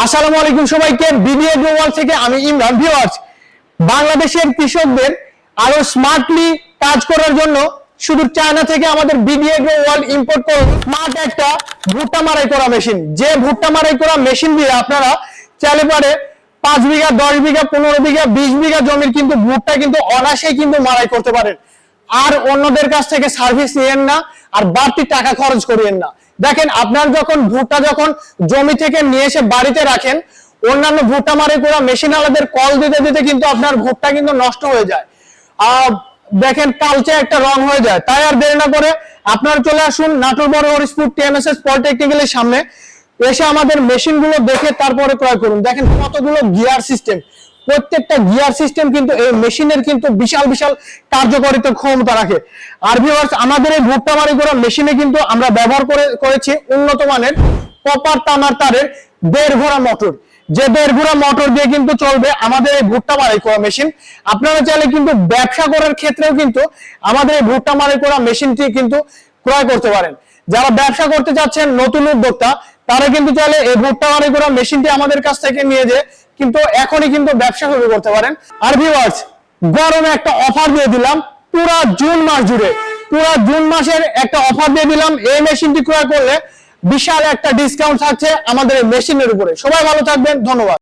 আসসালামু আলাইকুম সবাইকে, বিডি এগ্রো ওয়ার্ল্ড থেকে আমি ইমরান। ভিউয়ার্স, বাংলাদেশের কৃষকদের আরো স্মার্টলি কাজ করার জন্য শুধু চায়না থেকে আমাদের বিডি এগ্রো ওয়ার্ল্ড ইম্পোর্ট করে স্মার্ট একটা ভুট্টা মারাই করা মেশিন। যে ভুট্টা মারাই করা মেশিন দিয়ে আপনারা চাইলে পারে 5 বিঘা, 10 বিঘা, 15 বিঘা, 20 বিঘা জমির কিন্তু ভুট্টা কিন্তু অনায়াসেই কিন্তু মারাই করতে পারেন। আর অন্যদের কাছ থেকে সার্ভিস নিয়েন না, আর বাড়তি টাকা খরচ করিয়েন না। দেখেন, আপনার যখন ভুট্টা যখন জমি থেকে নিয়ে এসে বাড়িতে রাখেন, অন্যান্য ভুট্টা মারাই করা মেশিন আলাদের কল দিতে দিতে কিন্তু আপনার ভুট্টা কিন্তু নষ্ট হয়ে যায়, দেখেন কালচে একটা রং হয়ে যায়। তাই আর দেরি না করে আপনারা চলে আসুন নাটোর বড় হরিশপুর টিএমএসএস পলিটেকনিক্যালের সামনে, এসে আমাদের মেশিন গুলো দেখে তারপরে ক্রয় করুন। দেখেন কতগুলো গিয়ার সিস্টেম, প্রত্যেকটা গিয়ার সিস্টেম কিন্তু এই মেশিনের কিন্তু বিশাল বিশাল কার্যকারিতা ক্ষমতা রাখে। আর ভিউয়ার্স, আমাদের এই ভুট্টা মারাই করা মেশিনে কিন্তু আমরা ব্যবহার করেছি উন্নত মানের কপার তামার তারের 1.5 ঘোড়া মোটর। যে 1.5 ঘোড়া মোটর দিয়ে কিন্তু চলবে আমাদের এই ভুট্টা মারাই করা মেশিন। আপনারা চাইলে কিন্তু ব্যবসা করার ক্ষেত্রেও কিন্তু আমাদের এই ভুট্টা মারাই করা মেশিনটি কিন্তু ক্রয় করতে পারেন। যারা ব্যবসা করতে যাচ্ছেন, নতুন উদ্যোক্তা, তারা কিন্তু চাইলে এই ভুট্টা মারাই করা মেশিনটি আমাদের কাছ থেকে নিয়ে যে কিন্তু এখনই কিন্তু ব্যবসা শুরু করতে পারেন। আর ভিউয়ার্স, গরমে একটা অফার দিয়ে দিলাম পুরো জুন মাস জুড়ে, পুরো জুন মাসের একটা অফার দিয়ে দিলাম। এই মেশিনটি ক্রয় করলে বিশাল একটা ডিসকাউন্ট থাকছে আমাদের এই মেশিনের উপরে। সবাই ভালো থাকবেন, ধন্যবাদ।